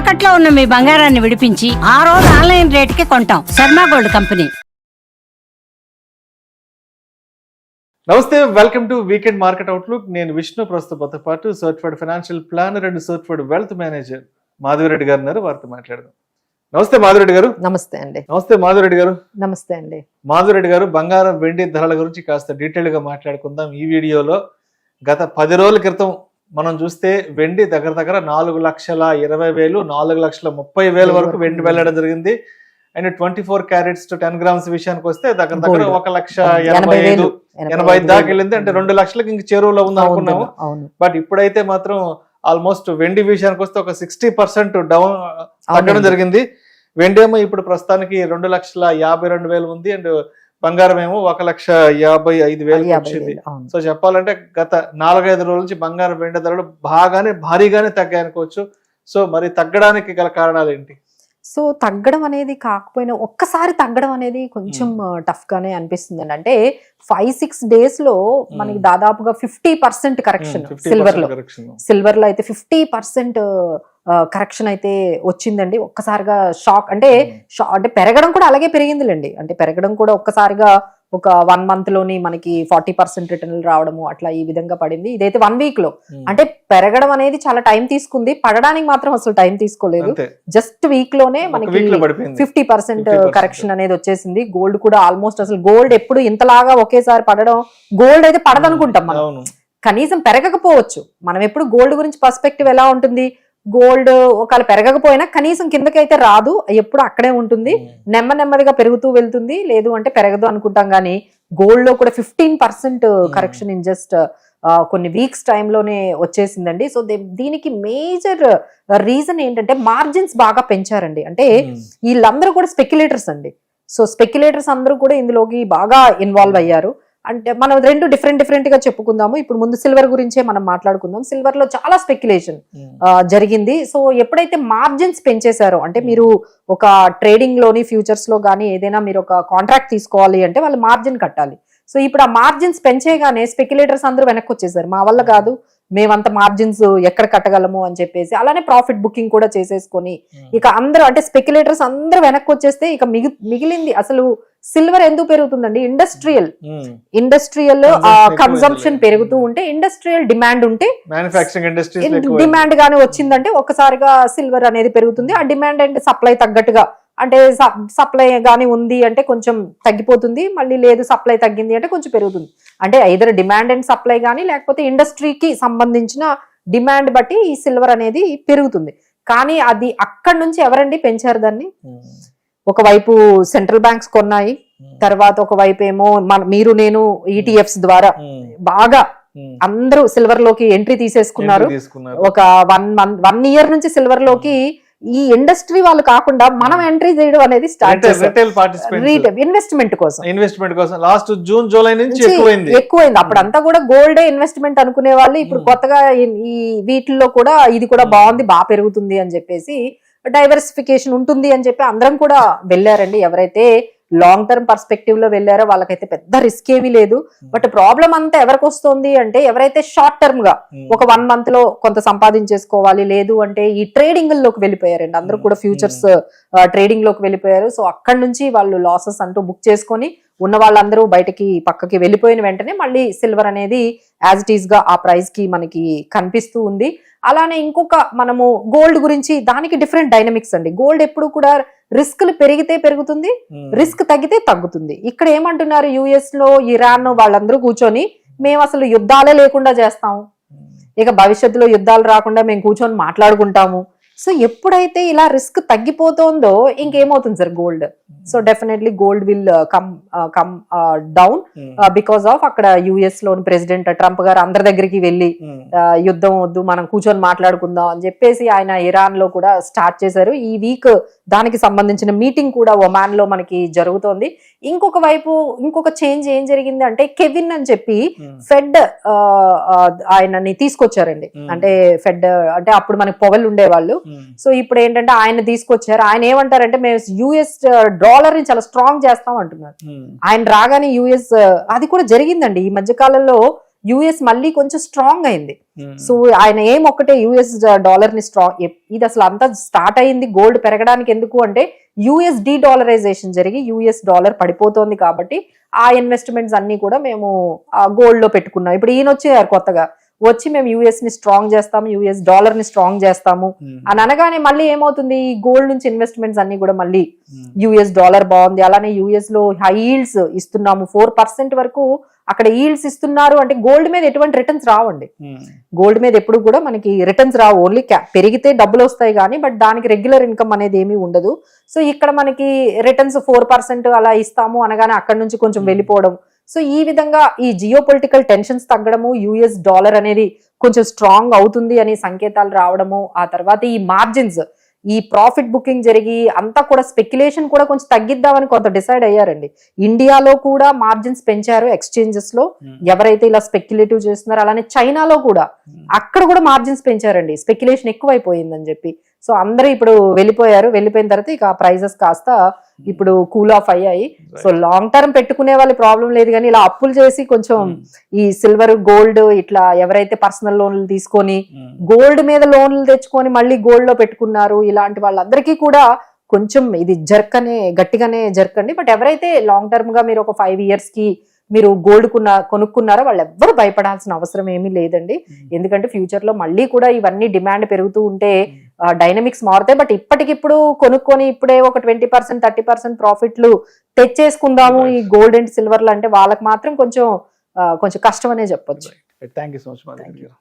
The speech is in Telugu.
తాకట్లో ఉన్న మీ బంగారాన్ని విడిపించి ఆ రోజు ఆన్లైన్ రేటుకి కొంటాం. Sharma gold company. నమస్తే, welcome to weekend market outlook. నేను విష్ణు, ప్రస్తుతంతో పాటు certified financial planner and certified wealth manager Madhavi Reddy గారు ఉన్నారు. వారితో మాట్లాడదాం. నమస్తే మాధవిరెడ్డి గారు. నమస్తే అండి. నమస్తే మాధవిరెడ్డి గారు. నమస్తే అండి. మాధవిరెడ్డి గారు, బంగారం వెండి ధరల గురించి కాస్త డీటెయిల్ గా మాట్లాడుకుందాం ఈ వీడియోలో. గత 10 రోజుల క్రితం మనం చూస్తే వెండి దగ్గర దగ్గర 4,20,000 4,30,000 వరకు వెండి వెళ్ళడం జరిగింది. అండ్ 24 క్యారెట్స్ టు 10 grams విషయానికి వస్తే దగ్గర దగ్గర 1,85,000 దాకా వెళ్ళింది. అంటే 2 లక్షలకి ఇంక చెరువులో ఉంది అనుకున్నాము. బట్ ఇప్పుడైతే మాత్రం ఆల్మోస్ట్ వెండి విషయానికి వస్తే ఒక 60% డౌన్ తగ్గడం జరిగింది. వెండి ఏమో ఇప్పుడు ప్రస్తుతానికి 2,52,000 ఉంది. అండ్ బంగారం ఏమో 1,55,000 వచ్చింది. సో చెప్పాలంటే గత 4-5 రోజుల నుంచి బంగారం వెండి ధరలు భారీగానే తగ్గాయి అనుకోవచ్చు. సో మరి తగ్గడానికి గల కారణాలు ఏంటి? సో తగ్గడం అనేది కాకపోయినా ఒక్కసారి తగ్గడం అనేది కొంచెం టఫ్ గానే అనిపిస్తుంది అండి. అంటే 5-6 days లో మనకి దాదాపుగా 50% కరెక్షన్ సిల్వర్ లో అయితే 50% కరెక్షన్ అయితే వచ్చిందండి. ఒక్కసారిగా షాక్. అంటే పెరగడం కూడా అలాగే పెరిగిందిలేండి. అంటే పెరగడం కూడా ఒక్కసారిగా ఒక 1 month లోని మనకి 40% రిటర్న్లు రావడము అట్లా ఈ విధంగా పడింది. ఇదైతే 1 week లో. అంటే పెరగడం అనేది చాలా టైం తీసుకుంది, పడడానికి మాత్రం అసలు టైం తీసుకోలేదు. జస్ట్ వీక్ లోనే మనకి 50% కరెక్షన్ అనేది వచ్చేసింది. గోల్డ్ కూడా ఆల్మోస్ట్, అసలు గోల్డ్ ఎప్పుడు ఇంతలాగా ఒకేసారి పడడం, గోల్డ్ అయితే పడదనుకుంటాం మనం, కనీసం పెరగకపోవచ్చు. మనం ఎప్పుడు గోల్డ్ గురించి పర్స్పెక్టివ్ ఎలా ఉంటుంది, గోల్డ్ ఒకవేళ పెరగకపోయినా కనీసం కిందకైతే రాదు, ఎప్పుడు అక్కడే ఉంటుంది, నెమ్మదిగా పెరుగుతూ వెళ్తుంది, లేదు అంటే పెరగదు అనుకుంటాం. కానీ గోల్డ్ లో కూడా 15% కరెక్షన్ ఇన్ జస్ట్ కొన్ని వీక్స్ టైంలోనే వచ్చేసిందండి. సో దీనికి మేజర్ రీజన్ ఏంటంటే మార్జిన్స్ బాగా పెంచారండి. అంటే వీళ్ళందరూ కూడా స్పెక్యులేటర్స్ అండి. సో స్పెక్యులేటర్స్ అందరూ కూడా ఇందులోకి బాగా ఇన్వాల్వ్ అయ్యారు. అంటే మనం రెండు డిఫరెంట్ గా చెప్పుకుందాము. ఇప్పుడు ముందు సిల్వర్ గురించే మనం మాట్లాడుకుందాం. సిల్వర్ లో చాలా స్పెక్యులేషన్ జరిగింది. సో ఎప్పుడైతే మార్జిన్స్ పెంచేశారో, అంటే మీరు ఒక ట్రేడింగ్ లోని ఫ్యూచర్స్ లో గానీ ఏదైనా మీరు ఒక కాంట్రాక్ట్ తీసుకోవాలి అంటే వాళ్ళు మార్జిన్ కట్టాలి. సో ఇప్పుడు ఆ మార్జిన్స్ పెంచేగానే స్పెక్యులేటర్స్ అందరూ వెనక్కి వచ్చేసారు. మా వల్ల కాదు, మేమంత మార్జిన్స్ ఎక్కడ కట్టగలము అని చెప్పేసి అలానే ప్రాఫిట్ బుకింగ్ కూడా చేసేసుకొని ఇక అందరూ, అంటే స్పెక్యులేటర్స్ అందరూ వెనక్కి వచ్చేస్తే ఇక మిగిలింది అసలు సిల్వర్ ఎందుకు పెరుగుతుందండి? ఇండస్ట్రియల్ కన్సంప్షన్ పెరుగుతూ ఉంటే, ఇండస్ట్రియల్ డిమాండ్ ఉంటే, డిమాండ్ గానీ వచ్చిందంటే ఒక్కసారిగా సిల్వర్ అనేది పెరుగుతుంది. ఆ డిమాండ్ అండ్ సప్లై తగ్గట్టుగా, అంటే సప్లై గానీ ఉంది అంటే కొంచెం తగ్గిపోతుంది, మళ్ళీ లేదు సప్లై తగ్గింది అంటే కొంచెం పెరుగుతుంది. అంటే ఐదర్ డిమాండ్ అండ్ సప్లై కానీ లేకపోతే ఇండస్ట్రీకి సంబంధించిన డిమాండ్ బట్టి ఈ సిల్వర్ అనేది పెరుగుతుంది. కానీ అది అక్కడి నుంచి ఎవరండి పెంచారు దాన్ని? ఒకవైపు సెంట్రల్ బ్యాంక్స్ కొన్నాయి, తర్వాత ఒకవైపు ఏమో మీరు నేను ఈటీఎఫ్స్ ద్వారా బాగా అందరూ సిల్వర్ లోకి ఎంట్రీ తీసేసుకున్నారు. ఒక 1 year నుంచి సిల్వర్ లోకి ఈ ఇండస్ట్రీ వాళ్ళు కాకుండా మనం ఎంట్రీ చేయడం అనేది స్టార్ట్ చేశారు. ఇన్వెస్ట్మెంట్ కోసం లాస్ట్ జూన్ జూలై నుంచి ఎక్కువైంది. అప్పుడంతా కూడా గోల్డే ఇన్వెస్ట్మెంట్ అనుకునే వాళ్ళు ఇప్పుడు కొత్తగా ఈ వీటిల్లో కూడా ఇది కూడా బాగుంది, బాగా పెరుగుతుంది అని చెప్పేసి, డైవర్సిఫికేషన్ ఉంటుంది అని చెప్పి అందరం కూడా వెళ్ళారండి. ఎవరైతే లాంగ్ టర్మ్ పర్స్పెక్టివ్ లో వెళ్ళారో వాళ్ళకైతే పెద్ద రిస్క్ ఏమీ లేదు. బట్ ప్రాబ్లం అంతా ఎవరికి వస్తుంది అంటే, ఎవరైతే షార్ట్ టర్మ్ గా ఒక 1 month లో కొంత సంపాదించేసుకోవాలి, లేదు అంటే ఈ ట్రేడింగ్ లోకి వెళ్ళిపోయారండి. అందరూ కూడా ఫ్యూచర్స్ ట్రేడింగ్ లోకి వెళ్ళిపోయారు. సో అక్కడి నుంచి వాళ్ళు లాసెస్ అంటూ బుక్ చేసుకొని ఉన్న వాళ్ళందరూ బయటకి పక్కకి వెళ్ళిపోయిన వెంటనే మళ్ళీ సిల్వర్ అనేది యాజ్ ఇట్ ఈస్ గా ఆ ప్రైస్ కి మనకి కనిపిస్తూ ఉంది. అలానే ఇంకొక మనము గోల్డ్ గురించి, దానికి డిఫరెంట్ డైనమిక్స్ అండి. గోల్డ్ ఎప్పుడు కూడా రిస్క్లు పెరిగితే పెరుగుతుంది, రిస్క్ తగ్గితే తగ్గుతుంది. ఇక్కడ ఏమంటున్నారు, యుఎస్ లో ఇరాన్ వాళ్ళందరూ కూర్చొని మేము అసలు యుద్ధాలే లేకుండా చేస్తాము, ఇక భవిష్యత్తులో యుద్ధాలు రాకుండా మేము కూర్చొని మాట్లాడుకుంటాము. సో ఎప్పుడైతే ఇలా రిస్క్ తగ్గిపోతుందో ఇంకేమవుతుంది sir gold? So definitely gold will come down because of అక్కడ యుఎస్ లోని ప్రెసిడెంట్ ట్రంప్ గారు అందరి దగ్గరికి వెళ్ళి యుద్ధం వద్దు, మనం కూర్చొని మాట్లాడుకుందాం అని చెప్పేసి ఆయన ఇరాన్ లో కూడా స్టార్ట్ చేశారు. ఈ వీక్ దానికి సంబంధించిన మీటింగ్ కూడా ఒమాన్ లో మనకి జరుగుతోంది. ఇంకొక వైపు ఇంకొక చేంజ్ ఏం జరిగింది అంటే, కెవిన్ అని చెప్పి ఫెడ్ ఆయనని తీసుకొచ్చారండి. అంటే ఫెడ్ అంటే అప్పుడు మనకి పొవెల్ ఉండేవాళ్ళు. సో ఇప్పుడు ఏంటంటే ఆయన తీసుకొచ్చారు. ఆయన ఏమంటారంటే, మేము యుఎస్ డాలర్ ని చాలా స్ట్రాంగ్ చేస్తాం అంటున్నారు. ఆయన రాగానే యుఎస్, అది కూడా జరిగిందండి ఈ మధ్య కాలంలో. యుఎస్ మళ్ళీ కొంచెం స్ట్రాంగ్ అయింది. సో ఆయన ఏం ఒక్కటే యుఎస్ డాలర్ ని స్ట్రాంగ్, ఇది అసలు అంతా స్టార్ట్ అయింది గోల్డ్ పెరగడానికి ఎందుకు అంటే యుఎస్ డీడాలరైజేషన్ జరిగి యుఎస్ డాలర్ పడిపోతోంది కాబట్టి ఆ ఇన్వెస్ట్మెంట్స్ అన్ని కూడా మేము గోల్డ్ లో పెట్టుకున్నాం. ఇప్పుడు ఈయన వచ్చారు కొత్తగా, వచ్చి మేము యుఎస్ ని స్ట్రాంగ్ చేస్తాము, యుఎస్ డాలర్ ని స్ట్రాంగ్ చేస్తాము అని అనగానే మళ్ళీ ఏమవుతుంది, ఈ గోల్డ్ నుంచి ఇన్వెస్ట్మెంట్స్ అన్ని కూడా మళ్ళీ యుఎస్ డాలర్ బాగుంది, అలానే యుఎస్ లో హై ఈల్డ్స్ ఇస్తున్నాము, 4% వరకు అక్కడ ఈల్డ్స్ ఇస్తున్నారు అంటే గోల్డ్ మీద ఎటువంటి రిటర్న్స్ రావండి. గోల్డ్ మీద ఎప్పుడు కూడా మనకి రిటర్న్స్ రావు, ఓన్లీ పెరిగితే డబ్బులు వస్తాయి కానీ బట్ దానికి రెగ్యులర్ ఇన్కమ్ అనేది ఏమీ ఉండదు. సో ఇక్కడ మనకి రిటర్న్స్ 4% అలా ఇస్తాము అనగానే అక్కడ నుంచి కొంచెం వెళ్ళిపోవడం. సో ఈ విధంగా ఈ జియో పొలిటికల్ టెన్షన్స్ తగ్గడము, యుఎస్ డాలర్ అనేది కొంచెం స్ట్రాంగ్ అవుతుంది అని సంకేతాలు రావడము, ఆ తర్వాత ఈ మార్జిన్స్, ఈ ప్రాఫిట్ బుకింగ్ జరిగి అంతా కూడా స్పెక్యులేషన్ కూడా కొంచెం తగ్గిద్దామని కొంత డిసైడ్ అయ్యారండి. ఇండియాలో కూడా మార్జిన్స్ పెంచారు ఎక్స్చేంజెస్ లో, ఎవరైతే ఇలా స్పెక్యులేటివ్ చేస్తున్నారో. అలానే చైనాలో కూడా అక్కడ కూడా మార్జిన్స్ పెంచారండి, స్పెక్యులేషన్ ఎక్కువైపోయిందని చెప్పి. సో అందరూ ఇప్పుడు వెళ్ళిపోయారు, వెళ్ళిపోయిన తర్వాత ఇక ప్రైజెస్ కాస్త ఇప్పుడు కూల్ ఆఫ్ అయ్యాయి. సో లాంగ్ టర్మ్ పెట్టుకునే వాళ్ళ ప్రాబ్లం లేదు కానీ ఇలా అప్పులు చేసి కొంచెం ఈ సిల్వర్ గోల్డ్ ఇట్లా ఎవరైతే పర్సనల్ లోన్లు తీసుకొని గోల్డ్ మీద లోన్లు తెచ్చుకొని మళ్ళీ గోల్డ్ లో పెట్టుకున్నారు, ఇలాంటి వాళ్ళందరికీ కూడా కొంచెం ఇది గట్టిగానే జర్కండి. బట్ ఎవరైతే లాంగ్ టర్మ్ గా మీరు ఒక 5 years కి మీరు గోల్డ్ కొనుక్కున్నారో వాళ్ళు ఎవ్వరు భయపడాల్సిన అవసరం ఏమీ లేదండి. ఎందుకంటే ఫ్యూచర్ లో మళ్ళీ కూడా ఇవన్నీ డిమాండ్ పెరుగుతూ ఉంటే డైనమిక్స్ మారుతాయి. బట్ ఇప్పటికిప్పుడు కొనుక్కొని ఇప్పుడే ఒక 20% 30% ప్రాఫిట్లు తెచ్చేసుకుందాము ఈ గోల్డ్ అండ్ సిల్వర్లు అంటే వాళ్ళకి మాత్రం కొంచెం కష్టం అనే చెప్పొచ్చు. Thank you so much.